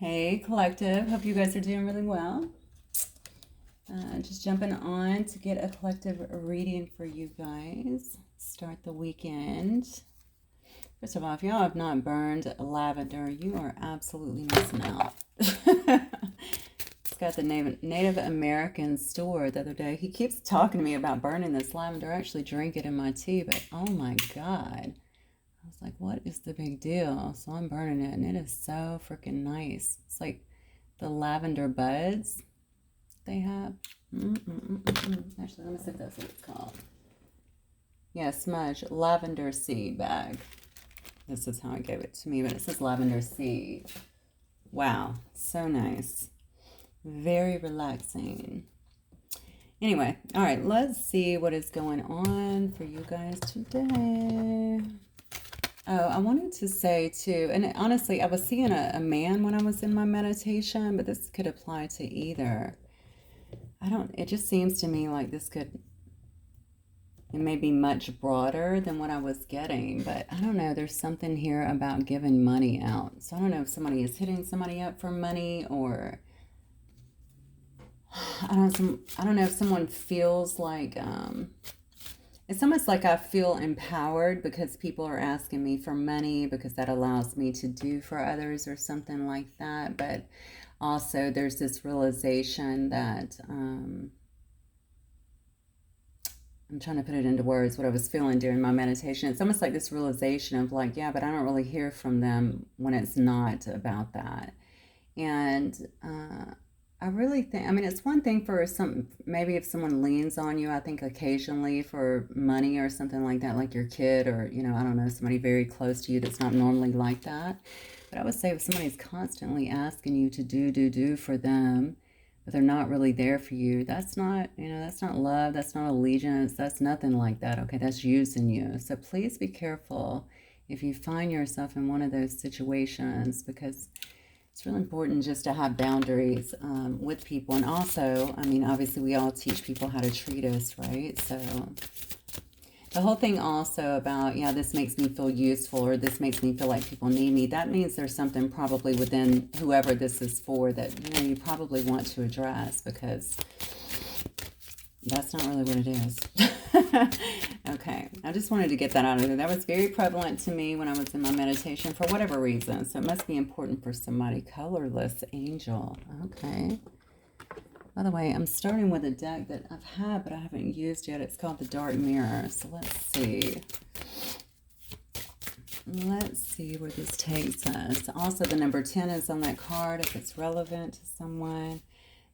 Hey, collective. Hope you guys are doing really well. Just jumping on to get a collective reading for you guys. Start the weekend. First of all, if y'all have not burned lavender, you are absolutely missing out. It's got the Native American store the other day. He keeps talking to me about burning this lavender. I actually drink it in my tea, but oh my God. I was like, what is the big deal? So I'm burning it, and it is so freaking nice. It's like the lavender buds they have. Actually, let me see if that's what it's called. Yeah, smudge lavender seed bag. This is how I gave it to me, but it says lavender seed. Wow, so nice. Very relaxing. Anyway, all right, let's see what is going on for you guys today. Oh, I wanted to say too, and honestly, I was seeing a man when I was in my meditation, but this could apply to either. It just seems to me like it may be much broader than what I was getting, but I don't know. There's something here about giving money out. So I don't know if somebody is hitting somebody up for money, or I don't know if someone feels like, it's almost like I feel empowered because people are asking me for money because that allows me to do for others or something like that. But also there's this realization that I'm trying to put it into words, what I was feeling during my meditation. It's almost like this realization of like, yeah, but I don't really hear from them when it's not about that. And I really think, I mean, it's one thing for maybe if someone leans on you, I think occasionally for money or something like that, like your kid or, I don't know, somebody very close to you that's not normally like that. But I would say if somebody's constantly asking you to do for them, but they're not really there for you, that's not love, that's not allegiance, that's nothing like that, okay? That's using you. So please be careful if you find yourself in one of those situations, because it's really important just to have boundaries with people. And also, I mean, obviously we all teach people how to treat us, right? So the whole thing also about, yeah, this makes me feel useful, or this makes me feel like people need me, that means there's something probably within whoever this is for that, you probably want to address, because that's not really what it is. Okay, I just wanted to get that out of there. That was very prevalent to me when I was in my meditation for whatever reason. So it must be important for somebody. Colorless angel. Okay. By the way, I'm starting with a deck that I've had but I haven't used yet. It's called the Dark Mirror. So let's see. Let's see where this takes us. Also, the number 10 is on that card if it's relevant to someone.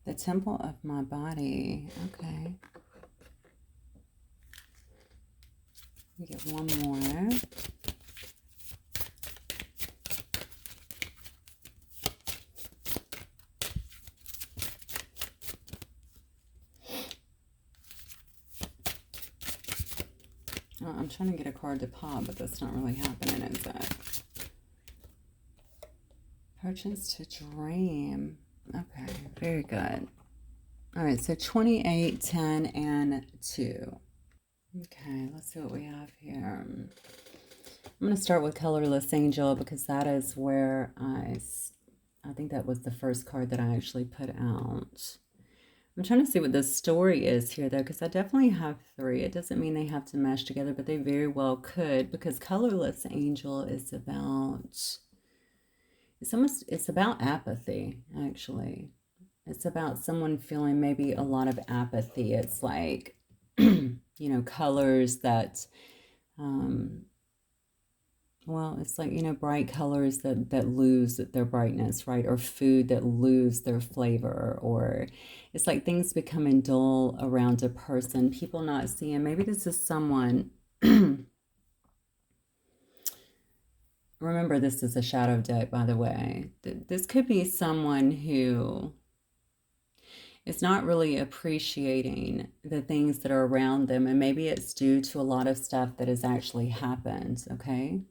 The temple of my body. Okay. We get one more. Oh, I'm trying to get a card to pop, but that's not really happening, is it? Purchase to dream. Okay, very good. All right, so 28, 10, and 2. Okay, let's see what we have here. I'm going to start with Colorless Angel because that is where I think that was the first card that I actually put out. I'm trying to see what the story is here, though, because I definitely have 3. It doesn't mean they have to mesh together, but they very well could, because Colorless Angel is about, it's about apathy, actually. It's about someone feeling maybe a lot of apathy. It's like, colors that, well, it's like, bright colors that lose their brightness, right? Or food that lose their flavor, or it's like things becoming dull around a person, people not seeing. Maybe this is someone, remember this is a shadow deck, by the way. This could be someone who is not really appreciating the things that are around them, and maybe it's due to a lot of stuff that has actually happened, okay?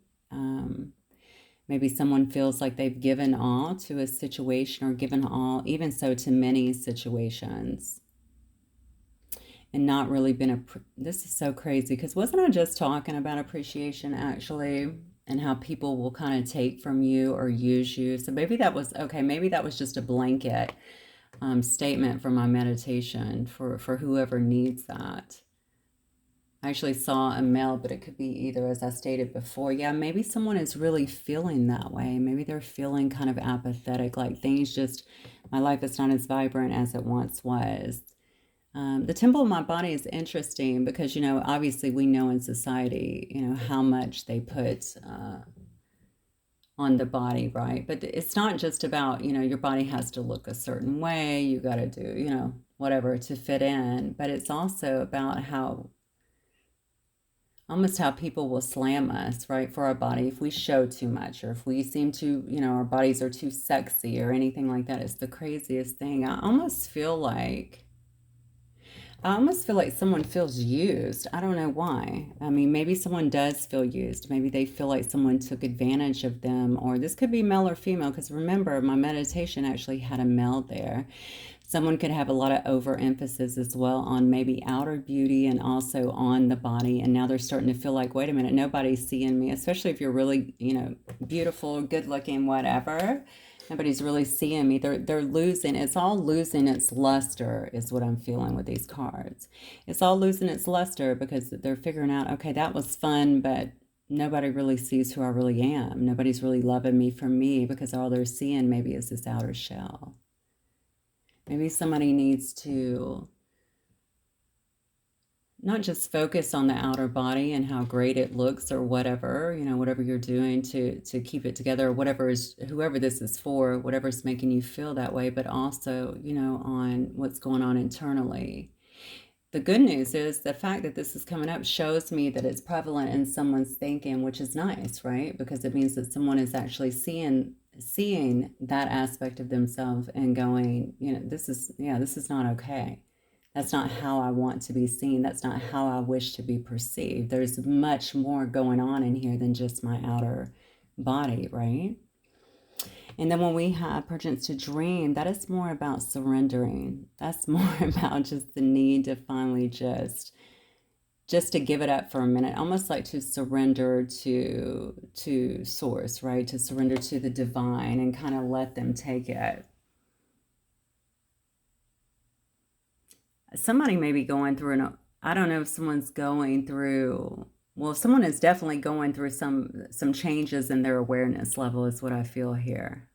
Maybe someone feels like they've given all to a situation, or given all, even so, to many situations, and not really been this is so crazy, because wasn't I just talking about appreciation, actually? and how people will kind of take from you or use you. So maybe that was, okay, maybe that was just a blanket statement for my meditation for whoever needs that. I actually saw a male, but it could be either, as I stated before. Yeah, maybe someone is really feeling that way. Maybe they're feeling kind of apathetic, like things just, my life is not as vibrant as it once was. The temple of my body is interesting because, obviously we know in society, how much they put on the body, right? But it's not just about, your body has to look a certain way. You got to do, whatever to fit in. But it's also about almost how people will slam us, right, for our body if we show too much, or if we seem to, our bodies are too sexy or anything like that. It's the craziest thing. I almost feel like someone feels used. I don't know why. I mean, maybe someone does feel used. Maybe they feel like someone took advantage of them, or this could be male or female, because remember, my meditation actually had a male there. Someone could have a lot of overemphasis as well on maybe outer beauty and also on the body. And now they're starting to feel like, wait a minute, nobody's seeing me, especially if you're really, beautiful, good looking, whatever. Nobody's really seeing me. They're losing. It's all losing its luster is what I'm feeling with these cards. It's all losing its luster because they're figuring out, okay, that was fun, but nobody really sees who I really am. Nobody's really loving me for me because all they're seeing maybe is this outer shell. Maybe somebody needs to not just focus on the outer body and how great it looks or whatever, whatever you're doing to keep it together, or whoever this is for, whatever's making you feel that way, but also, on what's going on internally. The good news is the fact that this is coming up shows me that it's prevalent in someone's thinking, which is nice, right? Because it means that someone is actually seeing that aspect of themselves and going, this is not okay. That's not how I want to be seen. That's not how I wish to be perceived. There's much more going on in here than just my outer body, right? And then when we have Perchance to Dream, that is more about surrendering. That's more about just the need to finally just to give it up for a minute, almost like to surrender to source, right? To surrender to the divine and kind of let them take it. Somebody may be going through I don't know if someone's going through, well, someone is definitely going through some changes in their awareness level is what I feel here.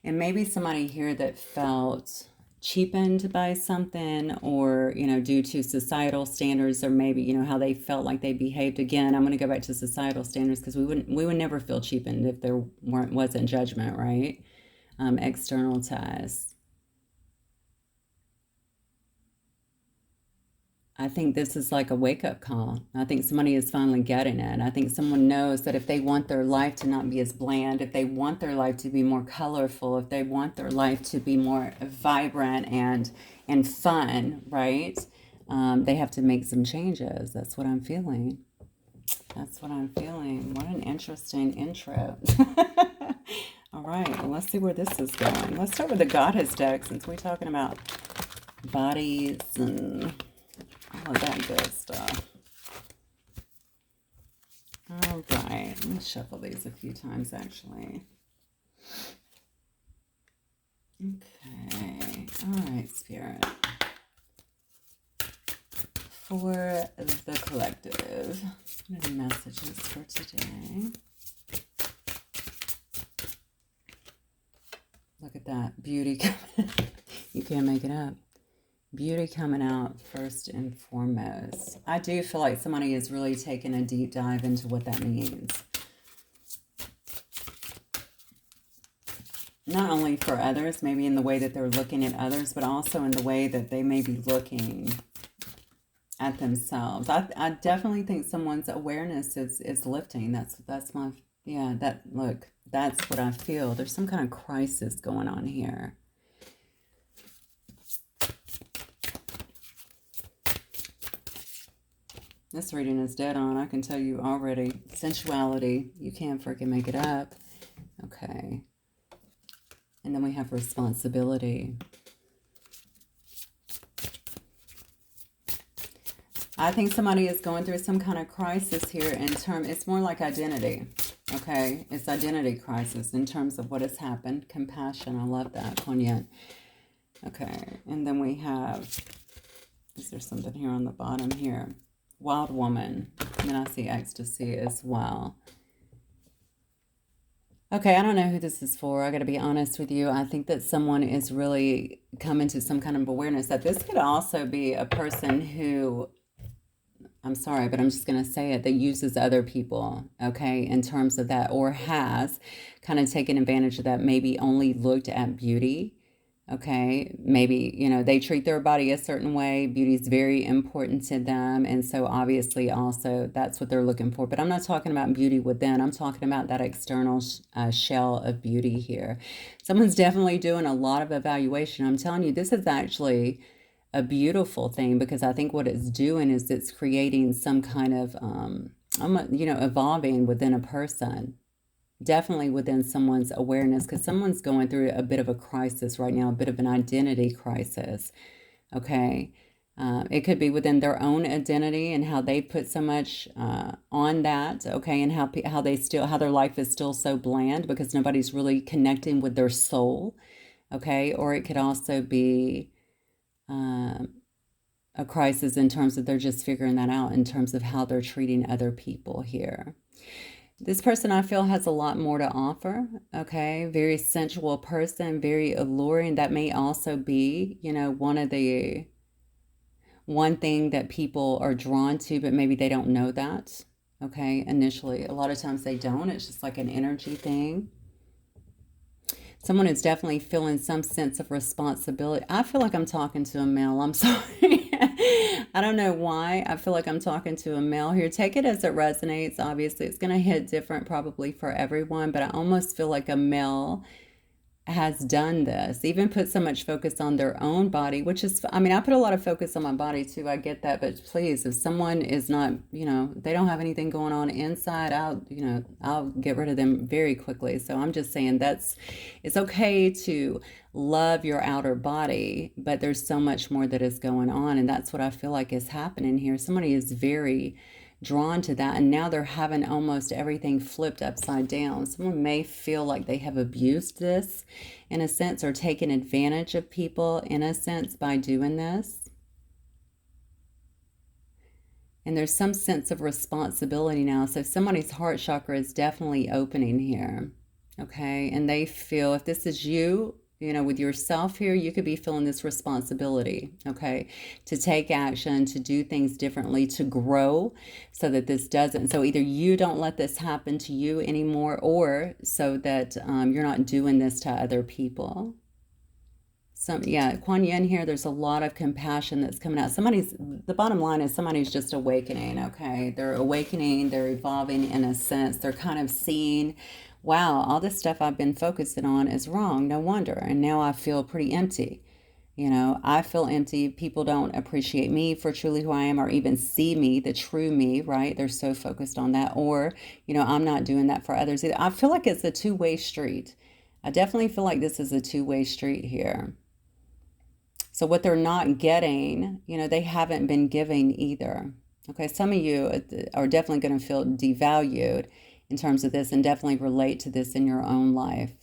And maybe somebody here that felt cheapened by something, or due to societal standards, or maybe how they felt like they behaved. Again, I'm going to go back to societal standards because we would never feel cheapened if there wasn't judgment, right? External to us. I think this is like a wake-up call. I think somebody is finally getting it. I think someone knows that if they want their life to not be as bland, if they want their life to be more colorful, if they want their life to be more vibrant and fun, right? They have to make some changes. That's what I'm feeling. That's what I'm feeling. What an interesting intro. All right, well, let's see where this is going. Let's start with the Goddess deck since we're talking about bodies and all of that good stuff. All right, let me shuffle these a few times actually. Okay, all right, Spirit. For the collective, what are the messages for today? Look at that, beauty. You can't make it up. Beauty coming out first and foremost. I do feel like somebody is really taking a deep dive into what that means. Not only for others, maybe in the way that they're looking at others, but also in the way that they may be looking at themselves. I definitely think someone's awareness is lifting. That's my, that's what I feel. There's some kind of crisis going on here. This reading is dead on. I can tell you already. Sensuality. You can't freaking make it up. Okay. And then we have responsibility. I think somebody is going through some kind of crisis here in terms, it's more like identity. Okay, it's identity crisis in terms of what has happened. Compassion, I love that. Kuan. Okay, and then we have, is there something here on the bottom here? Wild woman. And then I see ecstasy as well. Okay, I don't know who this is for. I got to be honest with you. I think that someone is really coming to some kind of awareness that this could also be a person who, I'm sorry, but I'm just going to say it, that uses other people, okay, in terms of that, or has kind of taken advantage of that, maybe only looked at beauty. Okay, maybe, they treat their body a certain way. Beauty is very important to them. And so obviously also that's what they're looking for. But I'm not talking about beauty within. I'm talking about that external shell of beauty here. Someone's definitely doing a lot of evaluation. I'm telling you, this is actually a beautiful thing, because I think what it's doing is it's creating some kind of, evolving within a person. Definitely within someone's awareness, because someone's going through a bit of a crisis right now, a bit of an identity crisis. Okay. It could be within their own identity and how they put so much on that. Okay. And how their life is still so bland because nobody's really connecting with their soul. Okay. Or it could also be a crisis in terms of they're just figuring that out in terms of how they're treating other people here. This person, I feel, has a lot more to offer, okay? Very sensual person, very alluring. That may also be, one thing that people are drawn to, but maybe they don't know that, okay? Initially, a lot of times they don't. It's just like an energy thing. Someone is definitely feeling some sense of responsibility. I feel like I'm talking to a male. I'm sorry. I don't know why. I feel like I'm talking to a male here. Take it as it resonates. Obviously, it's going to hit different probably for everyone, but I almost feel like a male has done this, even put so much focus on their own body, which is, I mean, I put a lot of focus on my body too. I get that. But please, if someone is not, they don't have anything going on inside, I'll get rid of them very quickly. So I'm just saying it's okay to love your outer body, but there's so much more that is going on. And that's what I feel like is happening here. Somebody is very drawn to that, and now they're having almost everything flipped upside down. Someone may feel like they have abused this in a sense, or taken advantage of people in a sense by doing this. And there's some sense of responsibility now. So somebody's heart chakra is definitely opening here, okay? And they feel, if this is you, with yourself here, you could be feeling this responsibility, okay, to take action, to do things differently, to grow, so that this doesn't, so either you don't let this happen to you anymore, or so that you're not doing this to other people. Kuan Yin here, there's a lot of compassion that's coming out. The bottom line is somebody's just awakening, okay? They're awakening, they're evolving in a sense. They're kind of seeing, wow, all this stuff I've been focusing on is wrong. No wonder. And now I feel pretty empty. I feel empty. People don't appreciate me for truly who I am, or even see me, the true me, right? They're so focused on that. Or, I'm not doing that for others either. I feel like it's a two-way street. I definitely feel like this is a two-way street here. So what they're not getting, they haven't been giving either. Okay, some of you are definitely going to feel devalued in terms of this, and definitely relate to this in your own life.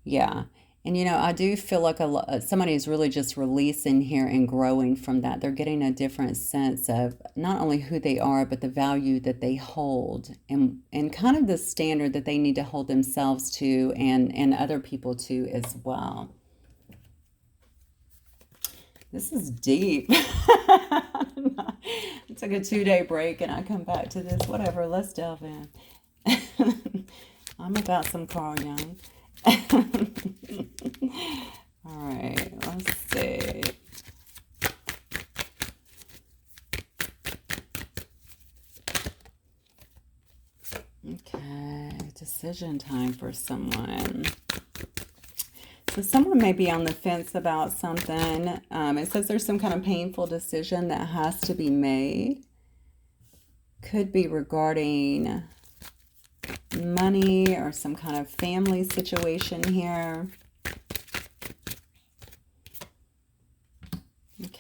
Yeah. And I do feel like somebody is really just releasing here and growing from that. They're getting a different sense of not only who they are, but the value that they hold, and kind of the standard that they need to hold themselves to, and other people to as well. This is deep. I took a 2-day break and I come back to this. Whatever, let's delve in. I'm about some Carl Jung. All right, let's see. Okay, decision time for someone. So someone may be on the fence about something. It says there's some kind of painful decision that has to be made. Could be regarding money or some kind of family situation here.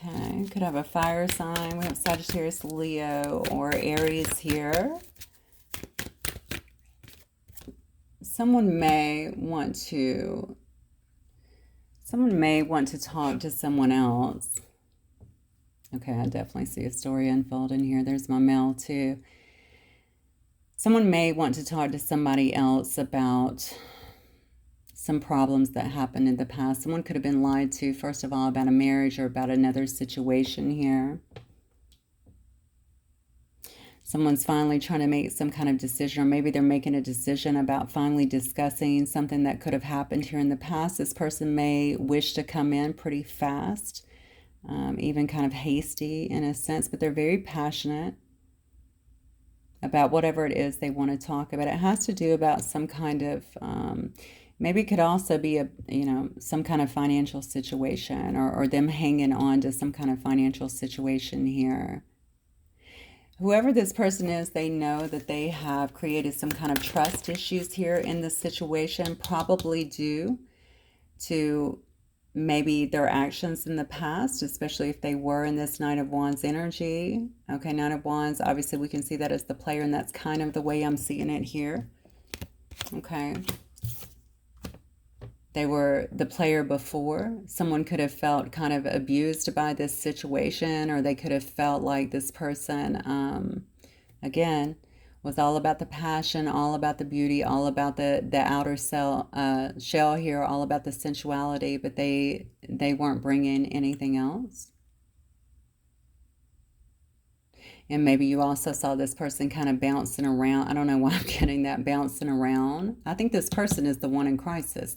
Okay, could have a fire sign. We have Sagittarius, Leo, or Aries here. Someone may want to talk to someone else. Okay, I definitely see a story unfolding here. There's my male too. Someone may want to talk to somebody else about some problems that happened in the past. Someone could have been lied to, first of all, about a marriage or about another situation here. Someone's finally trying to make some kind of decision, or maybe they're making a decision about finally discussing something that could have happened here in the past. This person may wish to come in pretty fast, even kind of hasty in a sense, but they're very passionate about whatever it is they want to talk about. It has to do about some kind of, maybe it could also be some kind of financial situation, or them hanging on to some kind of financial situation here. Whoever this person is, they know that they have created some kind of trust issues here in this situation, probably due to maybe their actions in the past, especially if they were in this Knight of Wands energy. Okay, Knight of Wands, obviously we can see that as the player, and that's kind of the way I'm seeing it here. Okay. They were the player before. Someone could have felt kind of abused by this situation, or they could have felt like this person, again, was all about the passion, all about the beauty, all about the outer shell here, all about the sensuality, but they weren't bringing anything else. And maybe you also saw this person kind of bouncing around. I don't know why I'm getting that, bouncing around. I think this person is the one in crisis.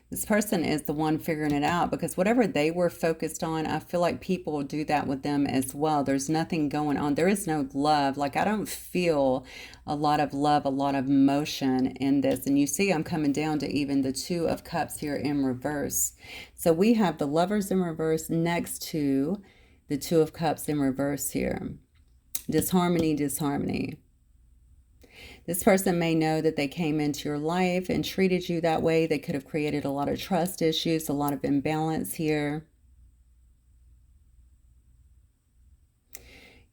This person is the one figuring it out, because whatever they were focused on, I feel like people do that with them as well. There's nothing going on. There is no love. Like, I don't feel a lot of love, a lot of emotion in this. And you see, I'm coming down to even the Two of Cups here in reverse. So we have the Lovers in reverse next to the Two of Cups in reverse here. Disharmony, disharmony. This person may know that they came into your life and treated you that way. They could have created a lot of trust issues, a lot of imbalance here.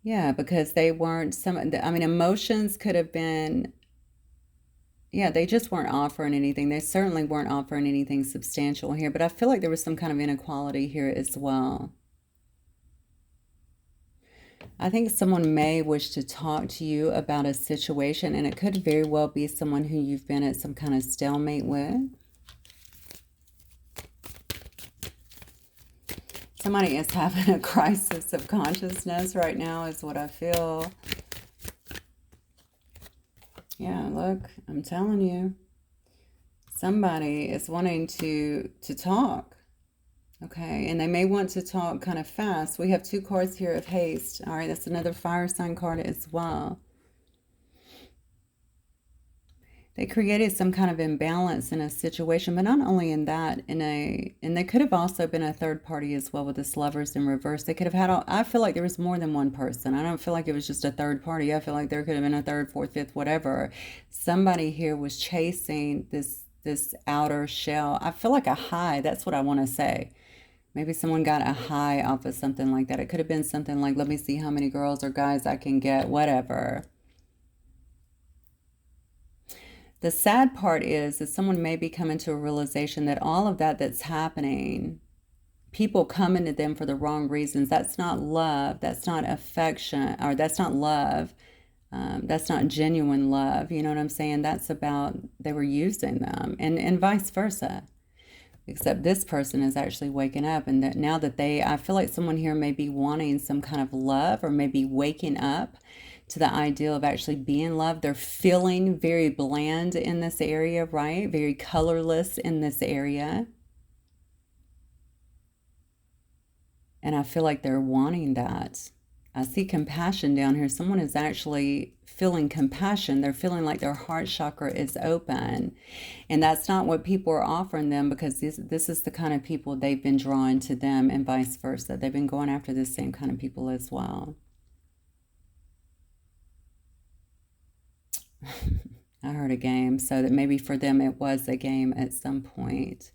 Yeah, because they weren't emotions could have been, yeah, they just weren't offering anything. They certainly weren't offering anything substantial here, but I feel like there was some kind of inequality here as well. I think someone may wish to talk to you about a situation, and it could very well be someone who you've been at some kind of stalemate with. Somebody is having a crisis of consciousness right now is what I feel. Yeah, look, I'm telling you. Somebody is wanting to talk. Okay, and they may want to talk kind of fast. We have two cards here of haste. All right, that's another fire sign card as well. They created some kind of imbalance in a situation, but not only in that, and they could have also been a third party as well with this Lovers in reverse. They could have had, I feel like there was more than one person. I don't feel like it was just a third party. I feel like there could have been a third, fourth, fifth, whatever. Somebody here was chasing this outer shell. I feel like a high. That's what I want to say. Maybe someone got a high off of something like that. It could have been something like, let me see how many girls or guys I can get, whatever. The sad part is that someone may be coming to a realization that all of that's happening, people coming to them for the wrong reasons. That's not love. That's not affection, or that's not love. That's not genuine love. You know what I'm saying? That's about they were using them, and vice versa. Except this person is actually waking up, and that now that I feel like someone here may be wanting some kind of love, or maybe waking up to the ideal of actually being loved. They're feeling very bland in this area, right? Very colorless in this area. And I feel like they're wanting that. I see compassion down here. Someone is actually feeling compassion. They're feeling like their heart chakra is open. And that's not what people are offering them, because this is the kind of people they've been drawing to them, and vice versa. They've been going after the same kind of people as well. I heard a game, so that maybe for them it was a game at some point.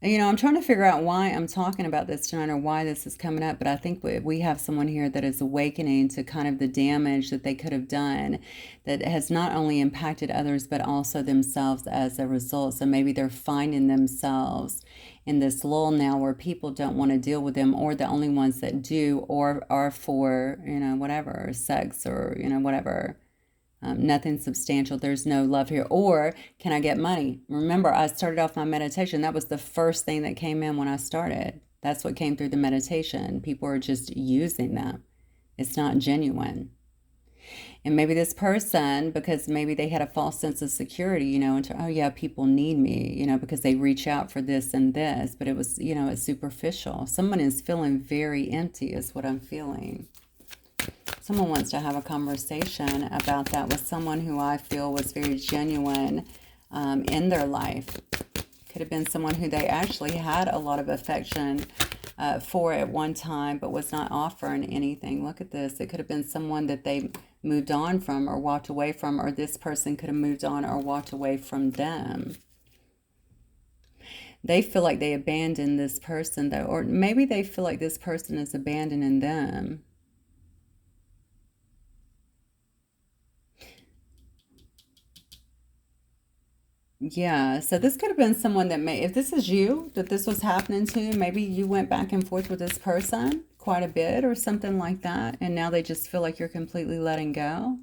I'm trying to figure out why I'm talking about this tonight or why this is coming up, but I think we have someone here that is awakening to kind of the damage that they could have done that has not only impacted others, but also themselves as a result. So maybe they're finding themselves in this lull now where people don't want to deal with them, or the only ones that do, or are for, whatever, sex or, whatever. Nothing substantial. There's no love here. Or can I get money? Remember, I started off my meditation. That was the first thing that came in when I started. That's what came through the meditation. People are just using them. It's not genuine. And maybe this person, because maybe they had a false sense of security, into, oh yeah, people need me, because they reach out for this and this, but it was, it's superficial. Someone is feeling very empty is what I'm feeling. Someone wants to have a conversation about that with someone who I feel was very genuine in their life. Could have been someone who they actually had a lot of affection for at one time, but was not offering anything. Look at this. It could have been someone that they moved on from or walked away from, or this person could have moved on or walked away from them. They feel like they abandoned this person, though, or maybe they feel like this person is abandoning them. Yeah, so this could have been someone that if this is you, that this was happening to, maybe you went back and forth with this person quite a bit or something like that, and now they just feel like you're completely letting go.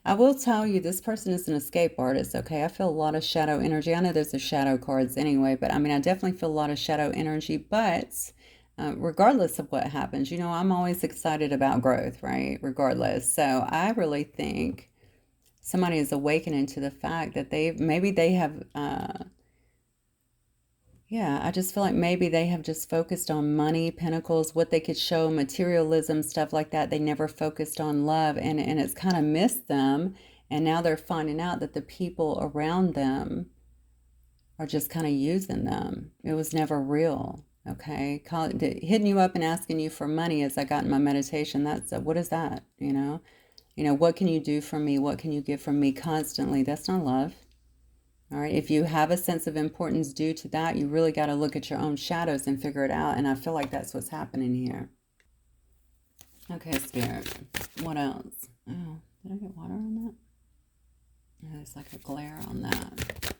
I will tell you, this person is an escape artist, okay? I feel a lot of shadow energy. I know there's the shadow cards anyway, but I mean, I definitely feel a lot of shadow energy, but regardless of what happens, I'm always excited about growth, right? Regardless. So I really think somebody is awakening to the fact that maybe they have yeah, I just feel like maybe they have just focused on money, pentacles, what they could show, materialism, stuff like that. They never focused on love, and it's kind of missed them, and now they're finding out that the people around them are just kind of using them. It was never real. Okay, hitting you up and asking you for money as I got in my meditation, that's what is that, what can you do for me? What can you give from me constantly? That's not love. All right. If you have a sense of importance due to that, you really got to look at your own shadows and figure it out. And I feel like that's what's happening here. Okay, Spirit. What else? Oh, did I get water on that? Oh, there's like a glare on that.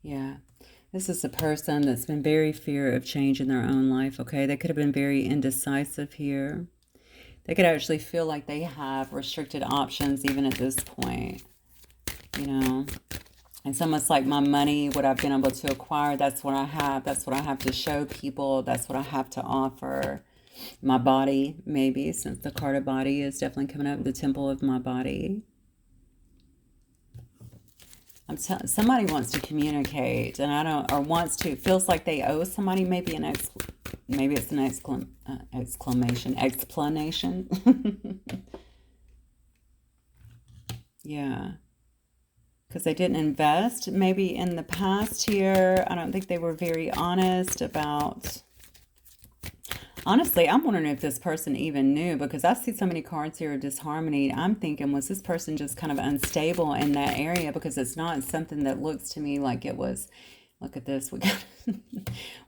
Yeah. This is a person that's been very fear of change in their own life, okay? They could have been very indecisive here. They could actually feel like they have restricted options even at this point, It's almost like my money, what I've been able to acquire, that's what I have. That's what I have to show people. That's what I have to offer. My body, maybe, since the card of body is definitely coming up, the temple of my body. Somebody wants to communicate, and I don't, or wants to, feels like they owe somebody, maybe it's an explanation. Yeah. Because they didn't invest maybe in the past here. I don't think they were very honest about. Honestly, I'm wondering if this person even knew, because I see so many cards here of disharmony. I'm thinking, was this person just kind of unstable in that area? Because it's not something that looks to me like it was. Look at this. We got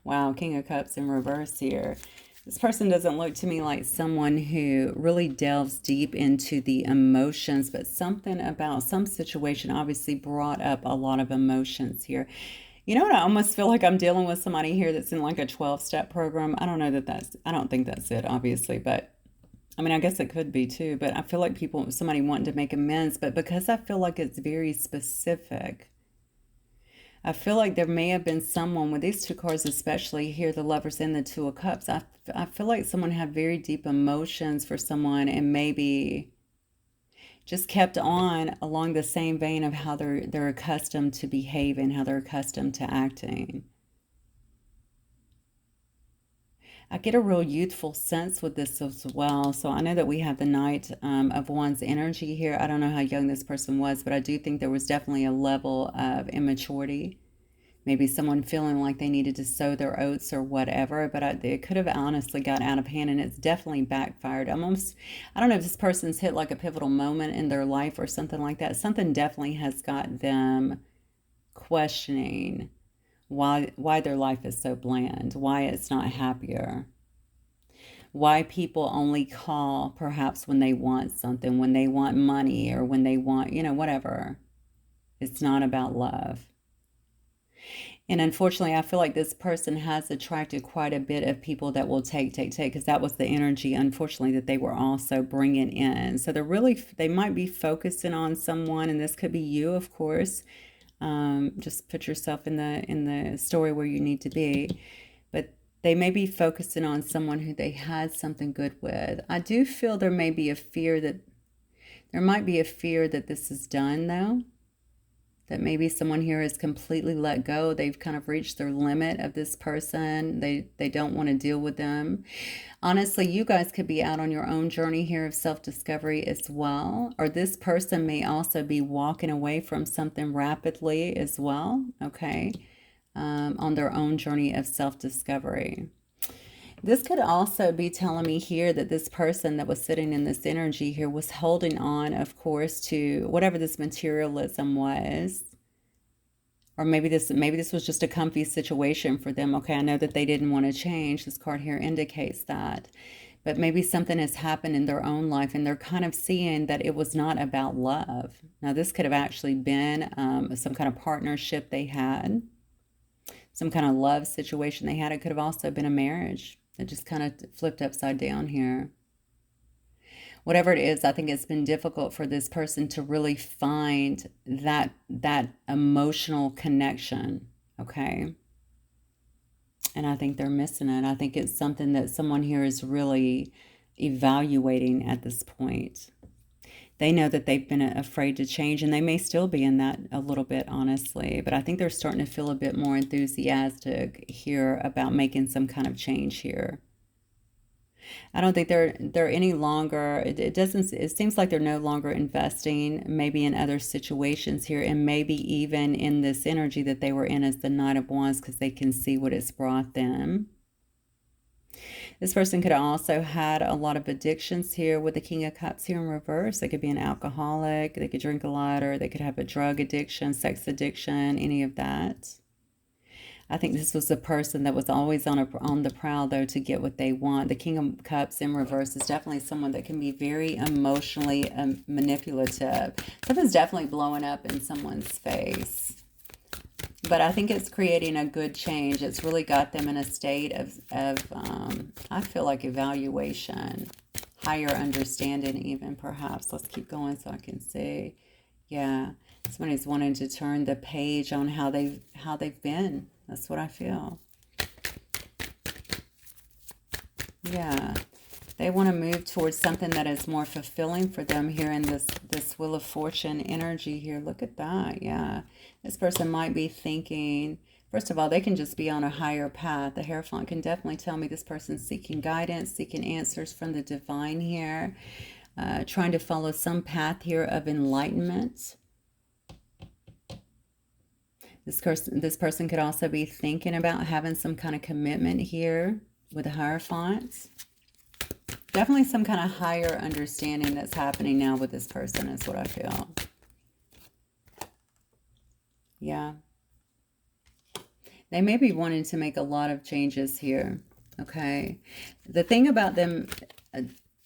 wow, King of Cups in reverse here. This person doesn't look to me like someone who really delves deep into the emotions, but something about some situation obviously brought up a lot of emotions here. You know what? I almost feel like I'm dealing with somebody here that's in like a 12-step program. I don't know I don't think that's it, obviously, but I mean, I guess it could be too, but I feel like somebody wanting to make amends, but because I feel like it's very specific, I feel like there may have been someone with these two cards, especially here, the Lovers and the Two of Cups. I feel like someone had very deep emotions for someone and maybe just kept on along the same vein of how they're accustomed to behaving, how they're accustomed to acting. I get a real youthful sense with this as well. So I know that we have the Knight of Wands energy here. I don't know how young this person was, but I do think there was definitely a level of immaturity maybe someone feeling like they needed to sow their oats or whatever, but it could have honestly got out of hand, and it's definitely backfired. I don't know if this person's hit like a pivotal moment in their life or something like that. Something definitely has got them questioning why their life is so bland, why it's not happier, why people only call perhaps when they want something, when they want money, or when they want, whatever. It's not about love. And unfortunately, I feel like this person has attracted quite a bit of people that will take, because that was the energy, unfortunately, that they were also bringing in. So they might be focusing on someone, and this could be you, of course. Just put yourself in the story where you need to be. But they may be focusing on someone who they had something good with. I do feel there might be a fear that this is done, though. That maybe someone here is completely let go. They've kind of reached their limit of this person. They don't want to deal with them. Honestly, you guys could be out on your own journey here of self-discovery as well. Or this person may also be walking away from something rapidly as well, okay, on their own journey of self-discovery. This could also be telling me here that this person that was sitting in this energy here was holding on, of course, to whatever this materialism was. Or maybe this was just a comfy situation for them. Okay, I know that they didn't want to change. This card here indicates that. But maybe something has happened in their own life, and they're kind of seeing that it was not about love. Now, this could have actually been some kind of partnership they had, some kind of love situation they had. It could have also been a marriage. It just kind of flipped upside down here. Whatever it is, I think it's been difficult for this person to really find that emotional connection, okay? And I think they're missing it. I think it's something that someone here is really evaluating at this point. They know that they've been afraid to change, and they may still be in that a little bit, honestly. But I think they're starting to feel a bit more enthusiastic here about making some kind of change here. I don't think they're any longer, it seems like they're no longer investing maybe in other situations here, and maybe even in this energy that they were in as the Knight of Wands, because they can see what it's brought them. This person could have also had a lot of addictions here with the King of Cups here in reverse. They could be an alcoholic, they could drink a lot, or they could have a drug addiction, sex addiction, any of that. I think this was a person that was always on the prowl, though, to get what they want. The King of Cups in reverse is definitely someone that can be very emotionally manipulative. Something's definitely blowing up in someone's face. But I think it's creating a good change. It's really got them in a state of I feel like evaluation, higher understanding even, perhaps. Let's keep going so I can see. Yeah, somebody's wanting to turn the page on how they've been. That's what I feel. Yeah. They want to move towards something that is more fulfilling for them here in this Wheel of Fortune energy here. Look at that. Yeah. This person might be thinking, first of all, they can just be on a higher path. The Hierophant can definitely tell me this person's seeking guidance, seeking answers from the divine here, trying to follow some path here of enlightenment. This person could also be thinking about having some kind of commitment here with the Hierophant. Definitely some kind of higher understanding that's happening now with this person is what I feel. Yeah. They may be wanting to make a lot of changes here, okay? The thing about them,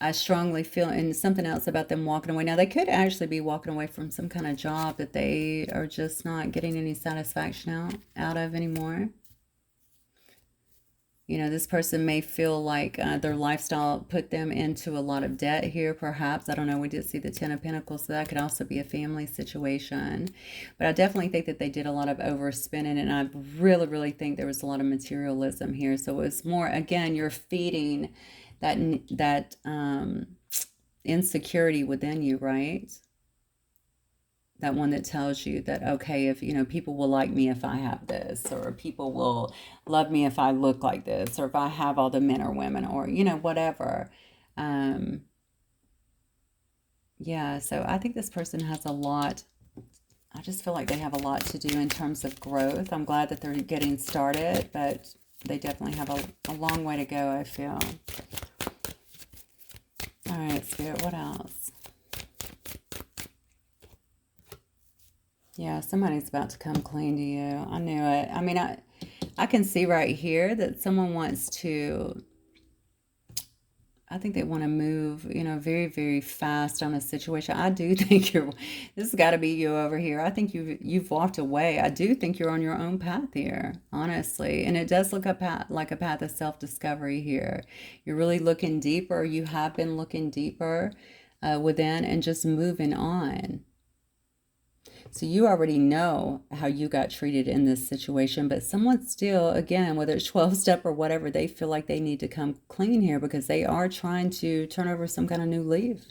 I strongly feel, and something else about them walking away. Now, they could actually be walking away from some kind of job that they are just not getting any satisfaction out of anymore. You know, this person may feel like their lifestyle put them into a lot of debt here, perhaps. I don't know. We did see the Ten of Pentacles, so that could also be a family situation. But I definitely think that they did a lot of overspending, and I really, really think there was a lot of materialism here. So it was more, again, you're feeding that insecurity within you, right? That one that tells you that, okay, if, you know, people will like me if I have this, or people will love me if I look like this, or if I have all the men or women, or, you know, whatever. Yeah, so I think this person has a lot I just feel like they have a lot to do in terms of growth. I'm glad that they're getting started, but they definitely have a long way to go, I feel. All right, Spirit, what else? Yeah, somebody's about to come clean to you. I knew it. I mean, I can see right here that someone wants to, I think they want to move, very, very fast on a situation. I do think this has got to be you over here. I think you've walked away. I do think you're on your own path here, honestly. And it does look like a path of self-discovery here. You're really looking deeper. You have been looking deeper within and just moving on. So you already know how you got treated in this situation, but someone still, again, whether it's 12 step or whatever, they feel like they need to come clean here because they are trying to turn over some kind of new leaf.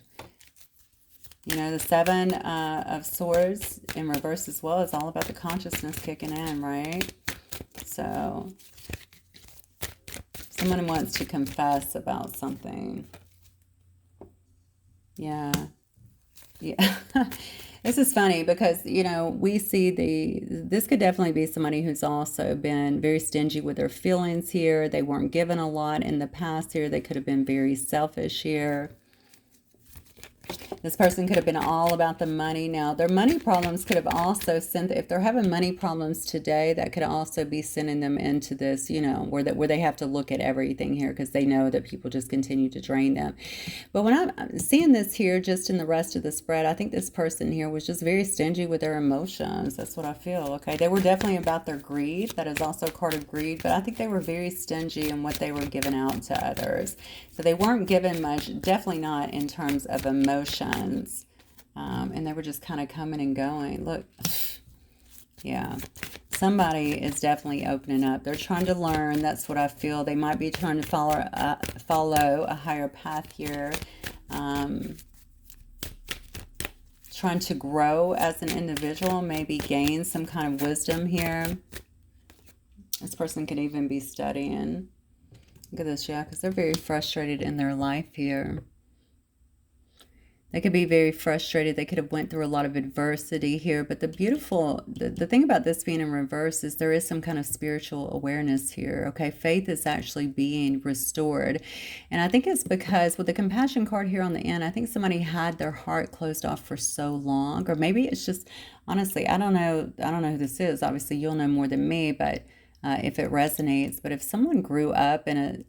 The Seven of Swords in reverse as well is all about the consciousness kicking in, right? So someone wants to confess about something. Yeah. Yeah. This is funny because, we see this could definitely be somebody who's also been very stingy with their feelings here. They weren't given a lot in the past here. They could have been very selfish here. This person could have been all about the money. Now, their money problems could have also sent, if they're having money problems today, that could also be sending them into this, where they have to look at everything here because they know that people just continue to drain them. But when I'm seeing this here, just in the rest of the spread, I think this person here was just very stingy with their emotions. That's what I feel, okay? They were definitely about their greed. That is also a card of greed, but I think they were very stingy in what they were giving out to others. So they weren't given much, definitely not in terms of emotions. And they were just kind of coming and going. Look, yeah, somebody is definitely opening up. They're trying to learn. That's what I feel. They might be trying to follow a higher path here. Trying to grow as an individual, maybe gain some kind of wisdom here. This person could even be studying. Look at this, yeah, because they're very frustrated in their life here. They could be very frustrated. They could have went through a lot of adversity here. But the thing about this being in reverse is there is some kind of spiritual awareness here. Okay, faith is actually being restored. And I think it's because with the compassion card here on the end, I think somebody had their heart closed off for so long. Or maybe it's just, honestly, I don't know who this is. Obviously, you'll know more than me, but if it resonates. But if someone grew up in a,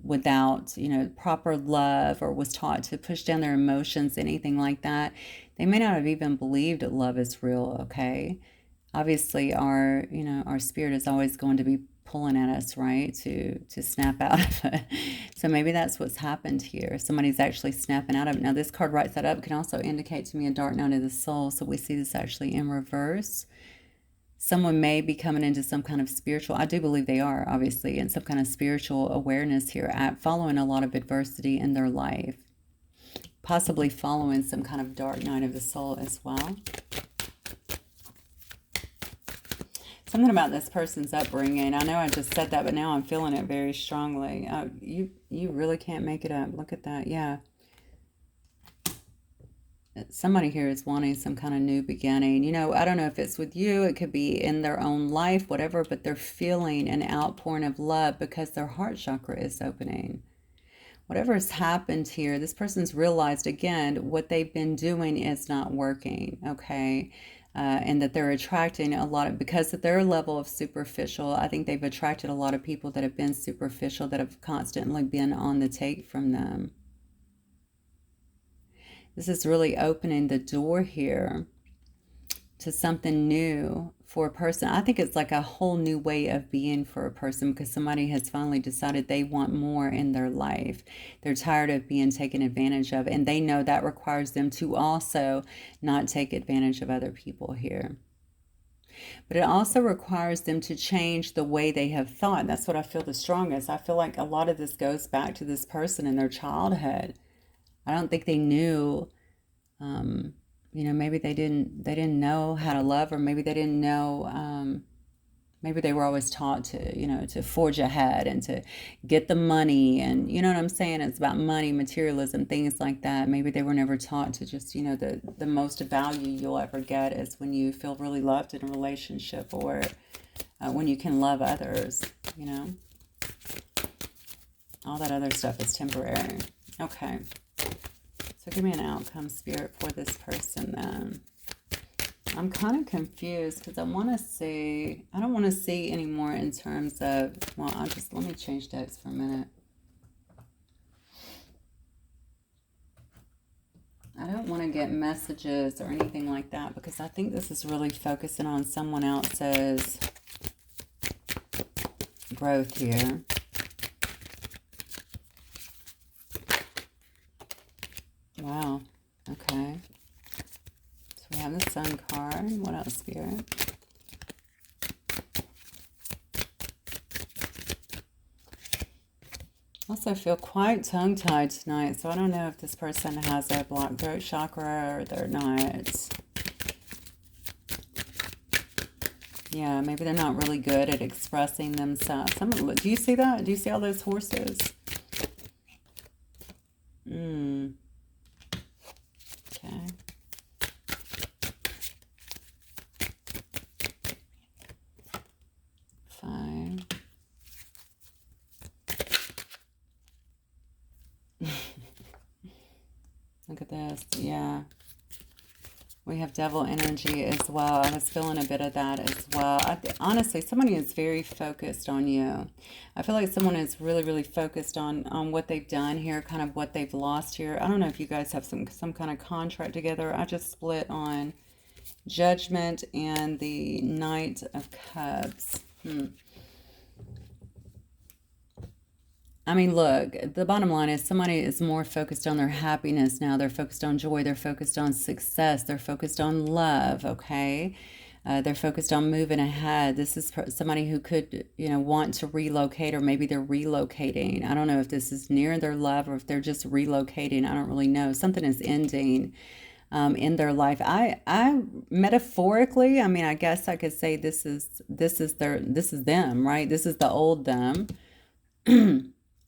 without, proper love or was taught to push down their emotions, anything like that, they may not have even believed that love is real, okay? Obviously, our spirit is always going to be pulling at us, right, to snap out of it. So maybe that's what's happened here. Somebody's actually snapping out of it. Now, this card writes that up. Can also indicate to me a dark night of the soul. So we see this actually in reverse. Someone may be coming into some kind of spiritual, I do believe they are, obviously, in some kind of spiritual awareness here, following a lot of adversity in their life. Possibly following some kind of dark night of the soul as well. Something about this person's upbringing. I know I just said that, but now I'm feeling it very strongly. You really can't make it up. Look at that. Yeah. Somebody here is wanting some kind of new beginning. I don't know if it's with you. It could be in their own life, whatever, but they're feeling an outpouring of love because their heart chakra is opening. Whatever has happened here, this person's realized, again, what they've been doing is not working, okay? And that they're attracting a lot of, because of their level of superficial, I think they've attracted a lot of people that have been superficial, that have constantly been on the take from them. This is really opening the door here to something new for a person. I think it's like a whole new way of being for a person because somebody has finally decided they want more in their life. They're tired of being taken advantage of, and they know that requires them to also not take advantage of other people here. But it also requires them to change the way they have thought. That's what I feel the strongest. I feel like a lot of this goes back to this person in their childhood. I don't think they knew, maybe they didn't know how to love, or maybe they didn't know, Maybe they were always taught to, to forge ahead and to get the money. And you know what I'm saying? It's about money, materialism, things like that. Maybe they were never taught to just, the most value you'll ever get is when you feel really loved in a relationship, or when you can love others, All that other stuff is temporary. Okay. So give me an outcome, Spirit, for this person then. I'm kind of confused because I don't want to see anymore in terms of, well, let me change decks for a minute. I don't want to get messages or anything like that because I think this is really focusing on someone else's growth here. Wow. Okay. So we have the Sun card. What else, Spirit? Also feel quite tongue-tied tonight, so I don't know if this person has a blocked throat chakra or they're not. Yeah, maybe they're not really good at expressing themselves. Do you see that? Do you see all those horses? Okay. Fine. Look at this. Yeah. We have devil energy as well. I was feeling a bit of that as well. Honestly, somebody is very focused on you. I feel like someone is really, really focused on what they've done here, kind of what they've lost here. I don't know if you guys have some kind of contract together. I just split on Judgment and the Knight of Cups. I mean, look, the bottom line is somebody is more focused on their happiness now. They're focused on joy. They're focused on success. They're focused on love, okay? They're focused on moving ahead. This is somebody who could, want to relocate, or maybe they're relocating. I don't know if this is near their love or if they're just relocating. I don't really know. Something is ending in their life. I metaphorically, I mean, I guess I could say this is them, right? This is the old them.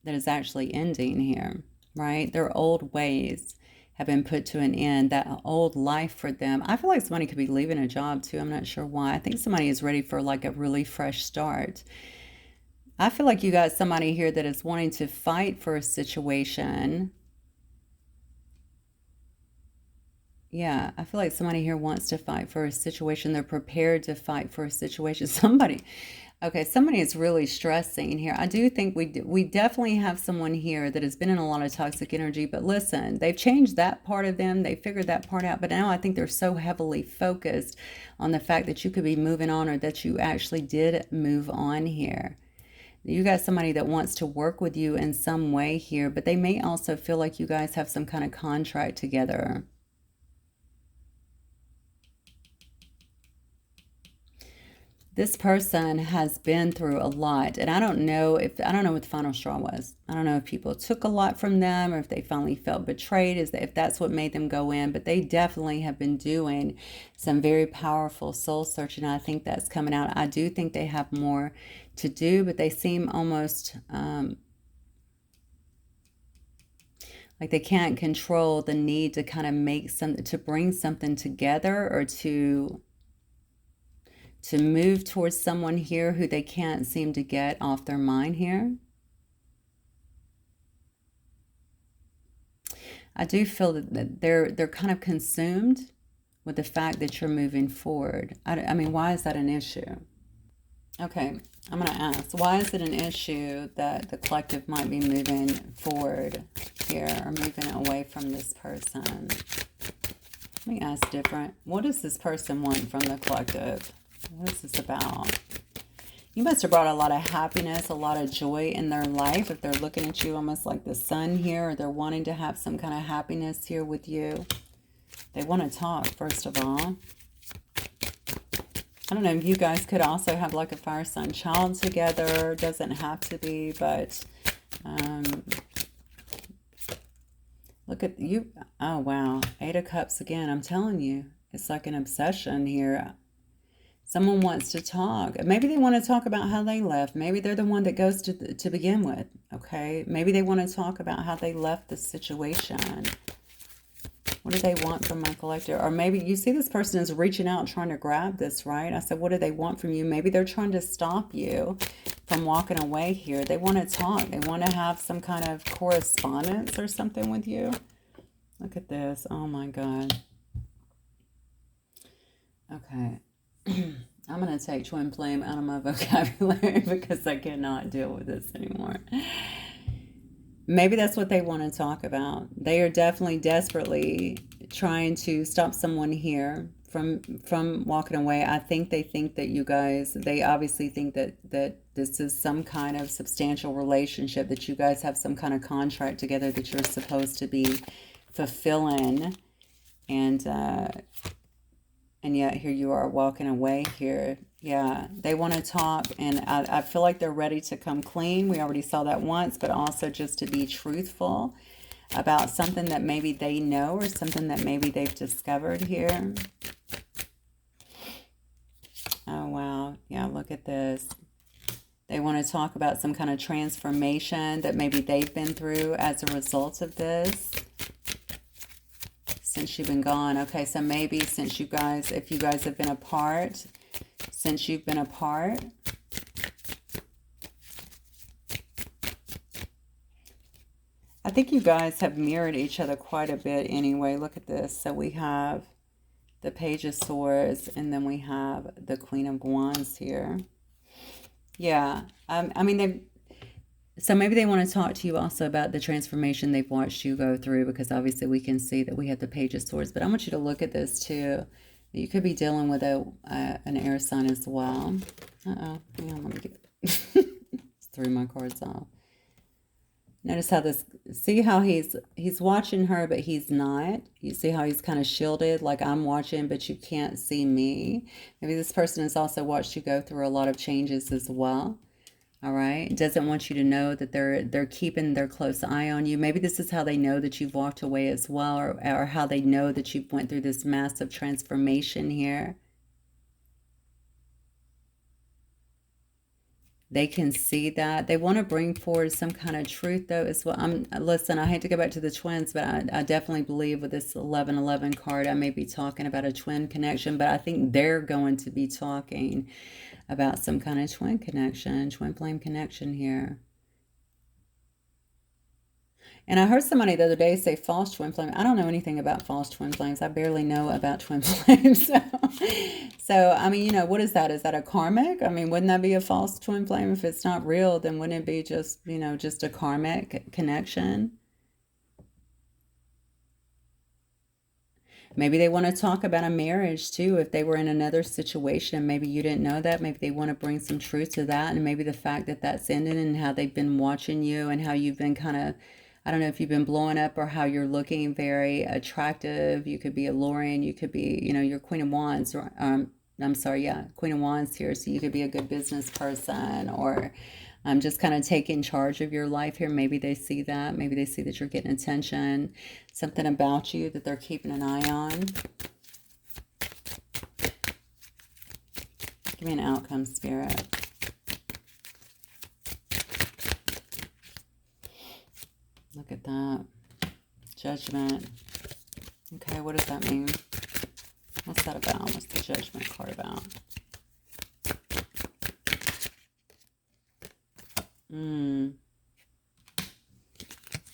That is actually ending here, right? Their old ways have been put to an end, that old life for them. I feel like somebody could be leaving a job too. I'm not sure why. I think somebody is ready for like a really fresh start. I feel like you got somebody here that is wanting to fight for a situation. Yeah, I feel like somebody here wants to fight for a situation. They're prepared to fight for a situation. Somebody is really stressing here. I do think we definitely have someone here that has been in a lot of toxic energy, but listen, they've changed that part of them. They figured that part out, but now I think they're so heavily focused on the fact that you could be moving on, or that you actually did move on here. You got somebody that wants to work with you in some way here, but they may also feel like you guys have some kind of contract together. This person has been through a lot, and I don't know what the final straw was. I don't know if people took a lot from them, or if they finally felt betrayed, if that's what made them go in, but they definitely have been doing some very powerful soul searching. I think that's coming out. I do think they have more to do, but they seem almost like they can't control the need to kind of to bring something together, or to move towards someone here who they can't seem to get off their mind here. I do feel that they're kind of consumed with the fact that you're moving forward. I mean, why is that an issue? Okay, I'm going to ask, why is it an issue that the collective might be moving forward here, or moving away from this person? Let me ask different. What does this person want from the collective? What is this about? You must have brought a lot of happiness, a lot of joy in their life if they're looking at you almost like the sun here, or they're wanting to have some kind of happiness here with you. They want to talk, first of all. I don't know if you guys could also have like a fire sign child together. Doesn't have to be, but look at you. Oh, wow. 8 of Cups again. I'm telling you, it's like an obsession here. Someone wants to talk. Maybe they want to talk about how they left. Maybe they're the one that goes to begin with, okay? Maybe they want to talk about how they left the situation. What do they want from my collector? Or maybe you see this person is reaching out trying to grab this, right? I said, what do they want from you? Maybe they're trying to stop you from walking away here. They want to talk. They want to have some kind of correspondence or something with you. Look at this. Oh my God. Okay. I'm going to take twin flame out of my vocabulary because I cannot deal with this anymore. Maybe that's what they want to talk about. They are definitely desperately trying to stop someone here from walking away. I think they think that you guys, they obviously think that this is some kind of substantial relationship, that you guys have some kind of contract together that you're supposed to be fulfilling. And yet here you are walking away here. Yeah, they want to talk, and I feel like they're ready to come clean. We already saw that once, but also just to be truthful about something that maybe they know or something that maybe they've discovered here. Oh, wow. Yeah, look at this. They want to talk about some kind of transformation that maybe they've been through as a result of this. Since you've been gone. Okay, so maybe since you guys, if you guys have been apart, since you've been apart, I think you guys have mirrored each other quite a bit anyway. Look at this. So we have the Page of Swords, and then we have the Queen of Wands here. Yeah, I mean, so maybe they want to talk to you also about the transformation they've watched you go through, because obviously we can see that we have the Page of Swords. But I want you to look at this too. You could be dealing with an air sign as well. Uh-oh. Hang on, let me get threw my cards off. Notice how this, see how he's watching her, but he's not. You see how he's kind of shielded, like I'm watching, but you can't see me. Maybe this person has also watched you go through a lot of changes as well. All right. Doesn't want you to know that they're keeping their close eye on you. Maybe this is how they know that you've walked away as well, or how they know that you've went through this massive transformation here. They can see that. They want to bring forward some kind of truth though as well. Listen, I hate to go back to the twins, but I definitely believe with this 1111 card, I may be talking about a twin connection, but I think they're going to be talking about some kind of twin connection, twin flame connection here. And I heard somebody the other day say false twin flame. I don't know anything about false twin flames. I barely know about twin flames. So, I mean, you know, what is that? Is that a karmic? I mean, wouldn't that be a false twin flame? If it's not real, then wouldn't it be just, you know, just a karmic connection? Maybe they want to talk about a marriage too. If they were in another situation, maybe you didn't know that. Maybe they want to bring some truth to that. And maybe the fact that that's ended and how they've been watching you and how you've been kind of, I don't know if you've been blowing up or how you're looking very attractive. You could be alluring. You could be, you know, you're Queen of Wands. Or, I'm sorry, yeah, Queen of Wands here. So you could be a good business person, or just kind of taking charge of your life here. Maybe they see that. Maybe they see that you're getting attention. Something about you that they're keeping an eye on. Give me an outcome, Spirit. Look at that. Judgment. Okay, what does that mean? What's that about? What's the Judgment card about?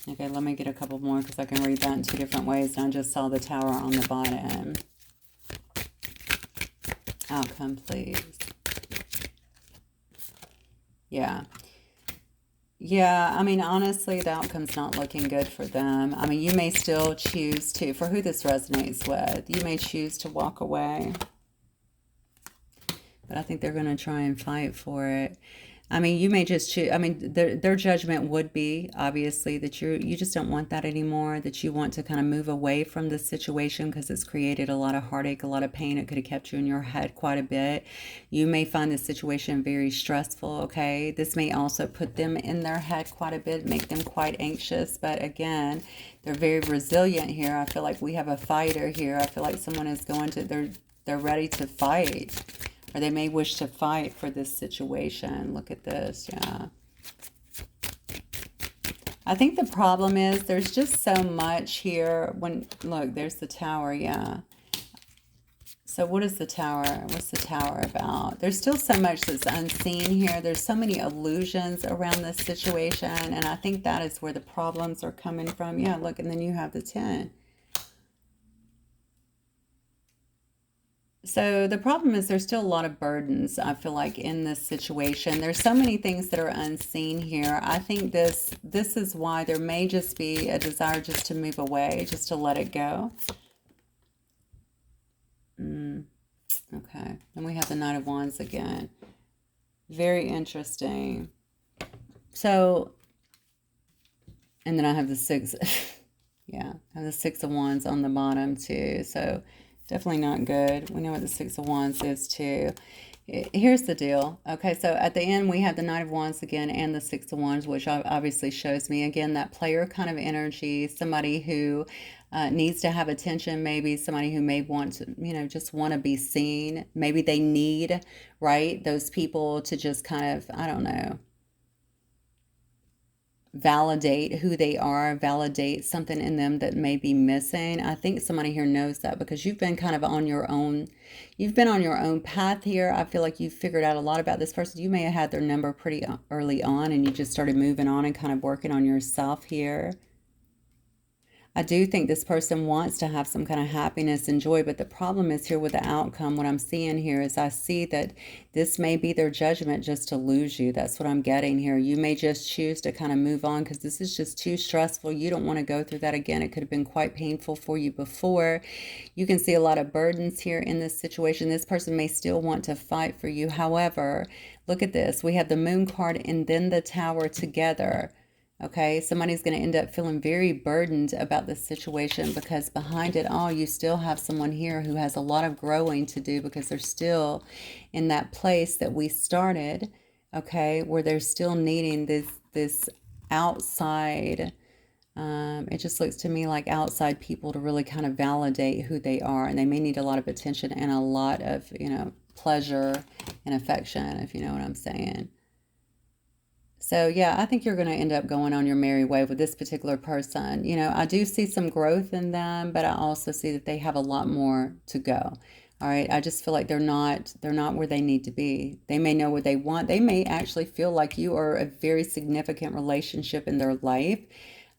Okay, let me get a couple more because I can read that in two different ways. And I just saw the Tower on the bottom. Outcome, please. Yeah. Yeah, I mean, honestly, the outcome's not looking good for them. I mean, you may still choose to, for who this resonates with, you may choose to walk away. But I think they're going to try and fight for it. I mean, you may just choose, I mean, their judgment would be, obviously, that you just don't want that anymore, that you want to kind of move away from this situation because it's created a lot of heartache, a lot of pain. It could have kept you in your head quite a bit. You may find this situation very stressful, okay? This may also put them in their head quite a bit, make them quite anxious. But again, they're very resilient here. I feel like we have a fighter here. I feel like someone is going to, they're ready to fight. or they may wish to fight for this situation. Look at this, yeah. I think the problem is there's just so much here. When, look, there's the Tower, yeah. So what is the Tower? What's the Tower about? There's still so much that's unseen here. There's so many illusions around this situation, and I think that is where the problems are coming from. Yeah, look, and then you have the 10. So the problem is there's still a lot of burdens, I feel like, in this situation. There's so many things that are unseen here. I think this is why there may just be a desire just to move away, just to let it go. Okay. Then we have the Knight of Wands again. Very interesting. So, and then I have the 6. Yeah, I have the 6 of Wands on the bottom too. So definitely not good. We know what the 6 of Wands is too. Here's the deal. Okay, so at the end we have the Knight of Wands again and the 6 of Wands, which obviously shows me again that player kind of energy, somebody who needs to have attention, maybe somebody who may want to, you know, just want to be seen. Maybe they need, right, those people to just kind of, I don't know, validate who they are, validate something in them that may be missing. I think somebody here knows that because you've been kind of on your own. You've been on your own path here. I feel like you've figured out a lot about this person. You may have had their number pretty early on and you just started moving on and kind of working on yourself here. I do think this person wants to have some kind of happiness and joy, but the problem is here with the outcome. What I'm seeing here is I see that this may be their judgment just to lose you. That's what I'm getting here. You may just choose to kind of move on because this is just too stressful. You don't want to go through that again. It could have been quite painful for you before. You can see a lot of burdens here in this situation. This person may still want to fight for you. However, look at this. We have the Moon card and then the Tower together. Okay, somebody's going to end up feeling very burdened about this situation because behind it all, you still have someone here who has a lot of growing to do because they're still in that place that we started, okay, where they're still needing this outside, it just looks to me like outside people to really kind of validate who they are, and they may need a lot of attention and a lot of, you know, pleasure and affection, if you know what I'm saying. So, yeah, I think you're going to end up going on your merry way with this particular person. You know, I do see some growth in them, but I also see that they have a lot more to go. All right. I just feel like they're not where they need to be. They may know what they want. They may actually feel like you are a very significant relationship in their life.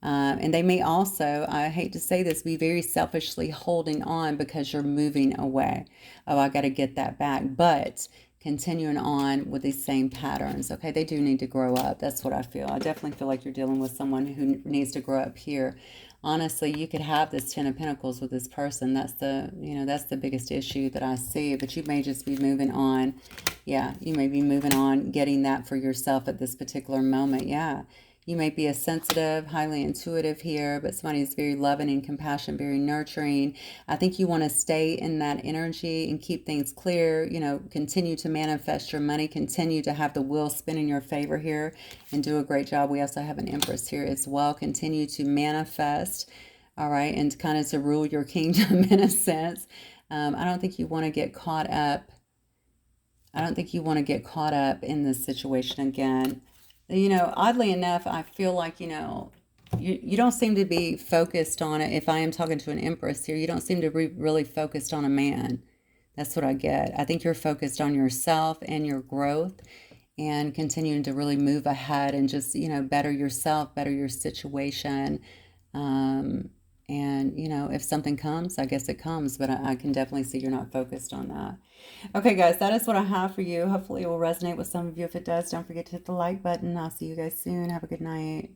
And they may also, I hate to say this, be very selfishly holding on because you're moving away. Oh, I got to get that back. But continuing on with these same patterns. Okay, they do need to grow up. That's what I feel. I definitely feel like you're dealing with someone who needs to grow up here. Honestly, you could have this 10 of Pentacles with this person. That's the, you know, that's the biggest issue that I see. But you may just be moving on. Yeah, you may be moving on, getting that for yourself at this particular moment. Yeah. You may be a sensitive, highly intuitive here, but somebody is very loving and compassionate, very nurturing. I think you want to stay in that energy and keep things clear, you know, continue to manifest your money, continue to have the wheel spin in your favor here and do a great job. We also have an Empress here as well. Continue to manifest, all right, and kind of to rule your kingdom in a sense. I don't think you want to get caught up. I don't think you want to get caught up in this situation again. You know, oddly enough, I feel like, you know, you don't seem to be focused on it. If I am talking to an Empress here, you don't seem to be really focused on a man. That's what I get. I think you're focused on yourself and your growth and continuing to really move ahead and just, you know, better yourself, better your situation. And, you know, if something comes, I guess it comes, but I can definitely see you're not focused on that. Okay, guys, that is what I have for you. Hopefully it will resonate with some of you. If it does, don't forget to hit the like button. I'll see you guys soon. Have a good night.